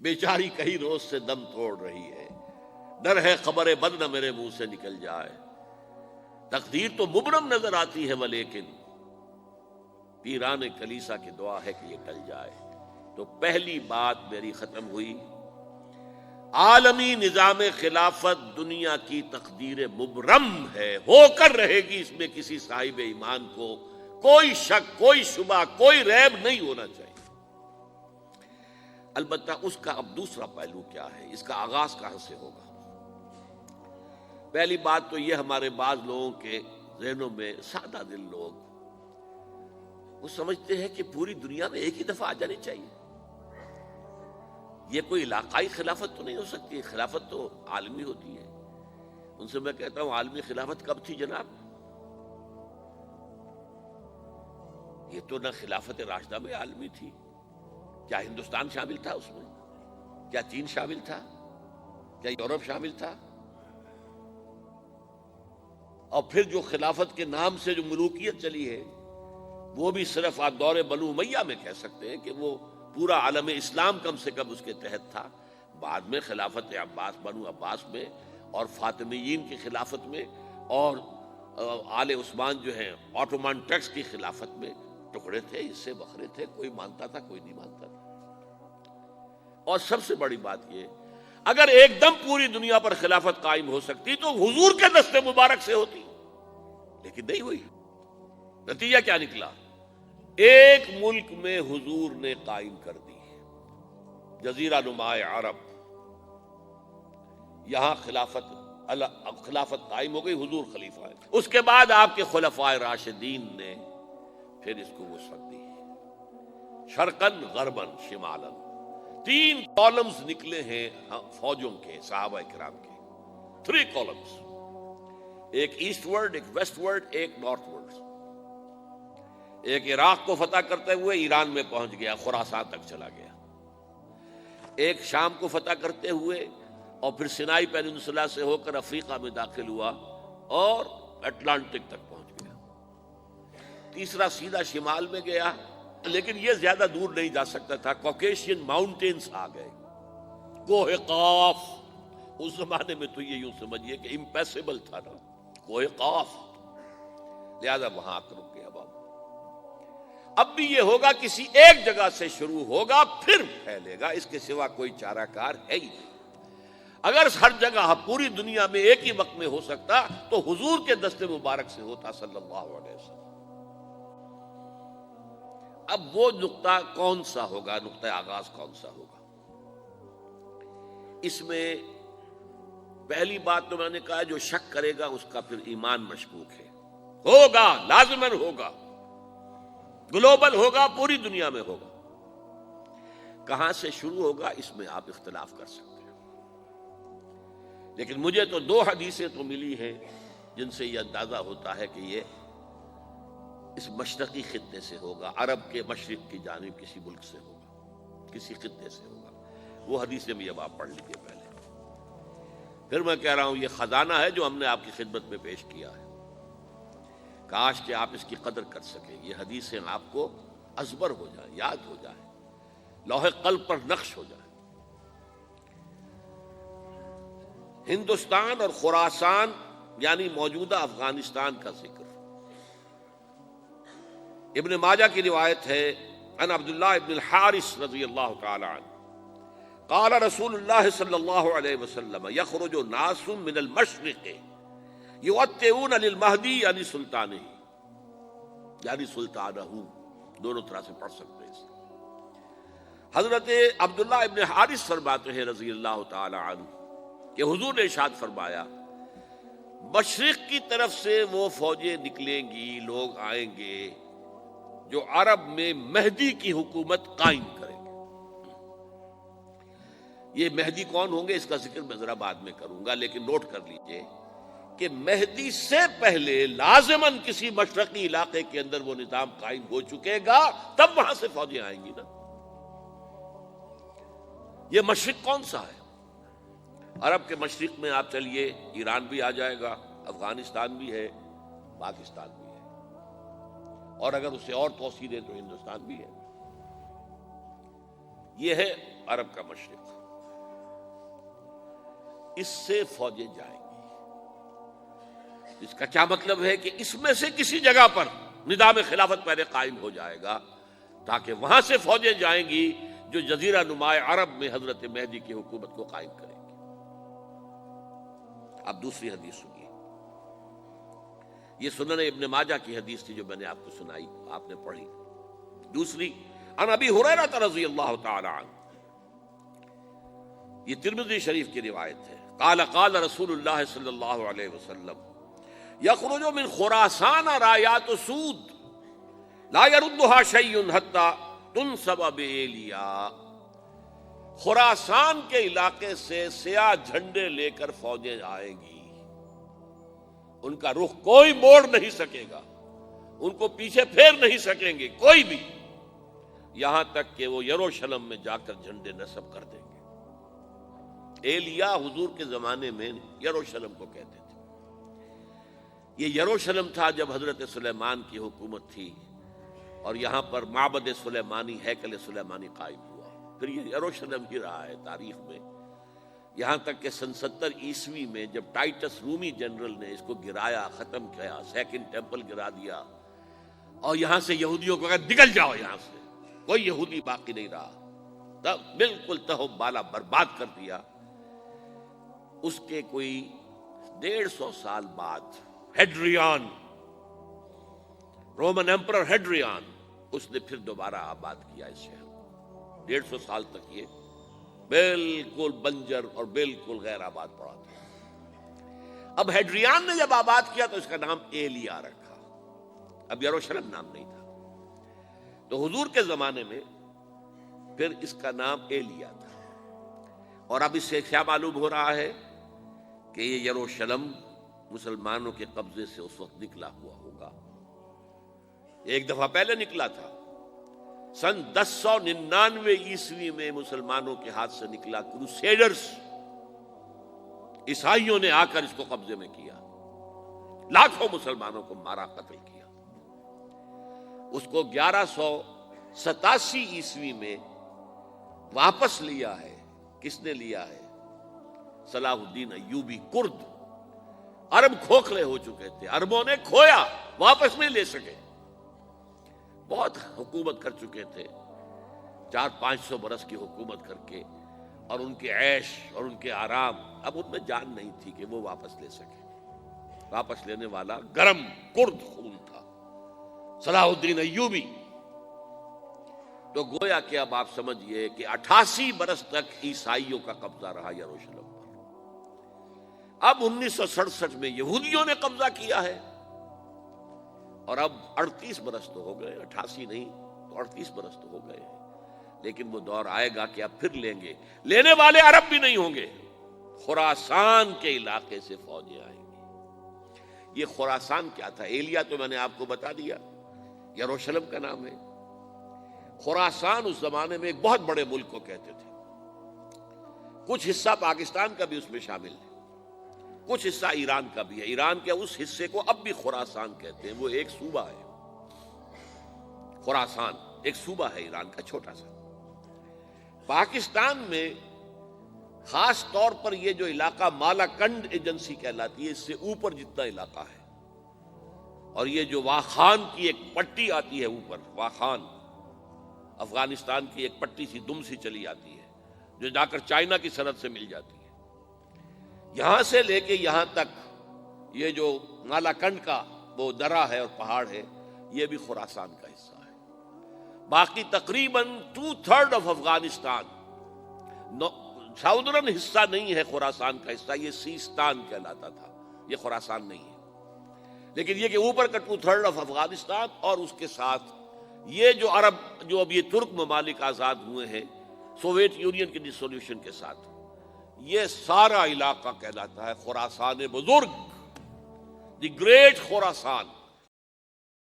بیچاری کئی روز سے دم توڑ رہی ہے، ڈر ہے خبر بد نہ میرے منہ سے نکل جائے۔ تقدیر تو مبرم نظر آتی ہے ولیکن پیران کلیسا کی دعا ہے کہ یہ ٹل جائے۔ تو پہلی بات میری ختم ہوئی، عالمی نظام خلافت دنیا کی تقدیر مبرم ہے، ہو کر رہے گی، اس میں کسی صاحب ایمان کو کوئی شک، کوئی شبہ، کوئی ریب نہیں ہونا چاہیے۔ البتہ اس کا اب دوسرا پہلو کیا ہے، اس کا آغاز کہاں سے ہوگا؟ پہلی بات تو یہ، ہمارے بعض لوگوں کے ذہنوں میں، سادہ دل لوگ وہ سمجھتے ہیں کہ پوری دنیا میں ایک ہی دفعہ آ جانی چاہیے۔ یہ کوئی علاقائی خلافت تو نہیں ہو سکتی، خلافت تو عالمی ہوتی ہے۔ ان سے میں کہتا ہوں، عالمی خلافت کب تھی جناب؟ یہ تو نہ خلافت راشدہ میں عالمی تھی، کیا ہندوستان شامل تھا اس میں؟ کیا چین شامل تھا؟ کیا یورپ شامل تھا؟ اور پھر جو خلافت کے نام سے جو ملوکیت چلی ہے، وہ بھی صرف آپ دور بنو امیہ میں کہہ سکتے ہیں کہ وہ پورا عالم اسلام کم سے کم اس کے تحت تھا۔ بعد میں خلافت عباس، بنو عباس میں، اور فاطمیین کی خلافت میں، اور آل عثمان جو ہیں آٹومان ٹرکس کی خلافت میں ٹکڑے تھے، حصے بکھرے تھے، کوئی مانتا تھا، کوئی نہیں مانتا تھا۔ اور سب سے بڑی بات یہ، اگر ایک دم پوری دنیا پر خلافت قائم ہو سکتی تو حضور کے دست مبارک سے ہوتی، لیکن نہیں ہوئی۔ نتیجہ کیا نکلا؟ ایک ملک میں حضور نے قائم کر دی، جزیرہ نما عرب، یہاں خلافت قائم ہو گئی، حضور خلیفہ ہے۔ اس کے بعد آپ کے خلفائے راشدین نے پھر اس کو وسعت دی، شرقاً غرباً شمالاً۔ 3 کالمز نکلے ہیں فوجوں کے، صحابہ کرام کے، 3 کالمز، ایک ایسٹ ورڈ، ایک ویسٹ ورڈ، ایک نارتھ ورڈ۔ ایک عراق کو فتح کرتے ہوئے ایران میں پہنچ گیا، خراسان تک چلا گیا۔ ایک شام کو فتح کرتے ہوئے اور پھر سینائی پیننسولا سے ہو کر افریقہ میں داخل ہوا اور اٹلانٹک تک پہنچ گیا۔ تیسرا سیدھا شمال میں گیا، لیکن یہ زیادہ دور نہیں جا سکتا تھا، کوکیشین ماؤنٹینز آ گئے، کوہ قاف۔ اس زمانے میں تو یہ یوں سمجھیے کہ امپیسیبل تھا نا، کوہ قاف، لہذا وہاں آ کر رک گیا بابا۔ اب بھی یہ ہوگا، کسی ایک جگہ سے شروع ہوگا پھر پھیلے گا، اس کے سوا کوئی چارہ کار ہے ہی نہیں۔ اگر ہر جگہ پوری دنیا میں ایک ہی وقت میں ہو سکتا تو حضور کے دست مبارک سے ہوتا صلی اللہ علیہ وسلم۔ اب وہ نقطہ کون سا ہوگا، نقطہ آغاز کون سا ہوگا؟ اس میں پہلی بات تو میں نے کہا، جو شک کرے گا اس کا پھر ایمان مشکوک ہے۔ ہوگا، لازماً ہوگا، گلوبل ہوگا، پوری دنیا میں ہوگا۔ کہاں سے شروع ہوگا اس میں آپ اختلاف کر سکتے ہیں، لیکن مجھے تو 2 حدیثیں تو ملی ہیں جن سے یہ اندازہ ہوتا ہے کہ یہ اس مشرقی خطے سے ہوگا، عرب کے مشرق کی جانب کسی ملک سے ہوگا، کسی خطے سے ہوگا۔ وہ حدیثیں بھی اب آپ پڑھ لیجیے پہلے، پھر میں کہہ رہا ہوں یہ خزانہ ہے جو ہم نے آپ کی خدمت میں پیش کیا ہے، کاش کہ آپ اس کی قدر کر سکیں، یہ حدیثیں آپ کو ازبر ہو جائیں، یاد ہو جائیں، لوح قلب پر نقش ہو جائیں۔ ہندوستان اور خراسان یعنی موجودہ افغانستان کا ذکر، ابن ماجہ کی روایت ہے، عن عبداللہ ابن الحارث رضی اللہ تعالی عنہ قال رسول اللہ صلی اللہ علیہ وسلم یخرج ناس من المشرق یؤتئون للمہدی یعنی سلطانہ، یعنی سلطانہ، دونوں طرح سے پڑھ سکتے ہیں۔ حضرت عبداللہ ابن حارث فرماتے ہیں رضی اللہ تعالی عنہ کہ حضور نے ارشاد فرمایا، مشرق کی طرف سے وہ فوجیں نکلیں گی، لوگ آئیں گے جو عرب میں مہدی کی حکومت قائم کریں گے۔ یہ مہدی کون ہوں گے اس کا ذکر میں ذرا بعد میں کروں گا، لیکن نوٹ کر لیجئے کہ مہدی سے پہلے لازماً کسی مشرقی علاقے کے اندر وہ نظام قائم ہو چکے گا، تب وہاں سے فوجیں آئیں گی نا۔ یہ مشرق کون سا ہے؟ عرب کے مشرق میں آپ چلیے، ایران بھی آ جائے گا، افغانستان بھی ہے، پاکستان بھی ہے، اور اگر اسے اور توسیع دیں تو ہندوستان بھی ہے۔ یہ ہے عرب کا مشرق، اس سے فوجیں جائیں گی۔ اس کا کیا مطلب ہے کہ اس میں سے کسی جگہ پر نظام خلافت پہلے قائم ہو جائے گا تاکہ وہاں سے فوجیں جائیں گی جو جزیرہ نما عرب میں حضرت مہدی کی حکومت کو قائم کریں گی۔ اب دوسری حدیث سنیے، یہ سنن ابن ماجہ کی حدیث تھی جو میں نے آپ کو سنائی، آپ نے پڑھی۔ دوسری عن ابی ہریرہ رضی اللہ تعالی عنہ، یہ ترمذی شریف کی روایت ہے، قال قال رسول اللہ صلی اللہ علیہ وسلم یخرج من خراسان رایات سود لا يردها شیء حتی تنصب بإیلیا، خراسان کے علاقے سے سیاہ جھنڈے لے کر فوجیں آئیں گی، ان کا رخ کوئی موڑ نہیں سکے گا، ان کو پیچھے پھیر نہیں سکیں گے کوئی بھی، یہاں تک کہ وہ یروشلم میں جا کر جھنڈے نصب کر دیں گے۔ ایلیا حضور کے زمانے میں یروشلم کو کہتے تھے۔ یہ یروشلم تھا جب حضرت سلیمان کی حکومت تھی اور یہاں پر معبد سلیمانی، ہیکل سلیمانی قائم ہوا، پھر یہ یروشلم ہی رہا ہے تاریخ میں، یہاں تک کہ سن 70 عیسوی میں جب ٹائٹس رومی جنرل نے اس کو گرایا، ختم کیا، سیکنڈ ٹیمپل گرا دیا اور یہاں سے یہودیوں کو کہا نکل جاؤ یہاں سے، کوئی یہودی باقی نہیں رہا، تب بالکل تہو بالا برباد کر دیا۔ اس کے کوئی 150 سال بعد ہیڈریان، رومن ایمپرر ہیڈریان، اس نے پھر دوبارہ آباد کیا اس شہر کو۔ 150 سال تک یہ بالکل بنجر اور بالکل غیر آباد پڑا تھا۔ اب ہیڈریان نے جب آباد کیا تو اس کا نام ایلیا رکھا، اب یروشلم نام نہیں تھا، تو حضور کے زمانے میں پھر اس کا نام ایلیا تھا۔ اور اب اس سے کیا معلوم ہو رہا ہے کہ یہ یروشلم مسلمانوں کے قبضے سے اس وقت نکلا ہوا ہوگا، ایک دفعہ پہلے نکلا تھا، سن 1099 عیسوی میں مسلمانوں کے ہاتھ سے نکلا، کروسیڈرز عیسائیوں نے آ کر اس کو قبضے میں کیا، لاکھوں مسلمانوں کو مارا، قتل کیا۔ اس کو 1187 عیسوی میں واپس لیا ہے، کس نے لیا ہے؟ صلاح الدین ایوبی، کرد، عرب کھوکھلے ہو چکے تھے، عربوں نے کھویا، واپس نہیں لے سکے، بہت حکومت کر چکے تھے، 400-500 برس کی حکومت کر کے، اور ان کے عیش اور ان کے آرام، اب ان میں جان نہیں تھی کہ وہ واپس لے سکے۔ واپس لینے والا گرم کرد خون تھا، صلاح الدین ایوبی۔ تو گویا کہ اب آپ سمجھئے کہ 88 برس تک عیسائیوں کا قبضہ رہا یروشلم پر۔ اب 1967 میں یہودیوں نے قبضہ کیا ہے، اور اب 38 برس تو ہو گئے، 88 نہیں تو 38 برس تو ہو گئے، لیکن وہ دور آئے گا کہ اب پھر لیں گے، لینے والے عرب بھی نہیں ہوں گے، خراسان کے علاقے سے فوجیں آئیں گی۔ یہ خراسان کیا تھا؟ ایلیا تو میں نے آپ کو بتا دیا، یروشلم کا نام ہے۔ خراسان اس زمانے میں ایک بہت بڑے ملک کو کہتے تھے، کچھ حصہ پاکستان کا بھی اس میں شامل ہے، کچھ حصہ ایران کا بھی ہے، ایران کے اس حصے کو اب بھی خراسان کہتے ہیں، وہ ایک صوبہ ہے، خراسان ایک صوبہ ہے ایران کا چھوٹا سا۔ پاکستان میں خاص طور پر یہ جو علاقہ مالاکنڈ ایجنسی کہلاتی ہے، اس سے اوپر جتنا علاقہ ہے، اور یہ جو واخان کی ایک پٹی آتی ہے اوپر، واخان افغانستان کی ایک پٹی سی دم سی چلی آتی ہے جو جا کر چائنا کی سرحد سے مل جاتی ہے، یہاں سے لے کے یہاں تک یہ جو مالاکنڈ کا وہ درہ ہے اور پہاڑ ہے، یہ بھی خراسان کا حصہ ہے۔ باقی تقریباً 2/3 آف افغانستان ساؤدرن حصہ نہیں ہے خراسان کا حصہ، یہ سیستان کہلاتا تھا، یہ خراسان نہیں ہے، لیکن یہ کہ اوپر کا 2/3 آف افغانستان، اور اس کے ساتھ یہ جو عرب، جو اب یہ ترک ممالک آزاد ہوئے ہیں سوویت یونین کی ڈسولوشن کے ساتھ، یہ سارا علاقہ کہلاتا ہے خراسان بزرگ، دی گریٹ خراسان۔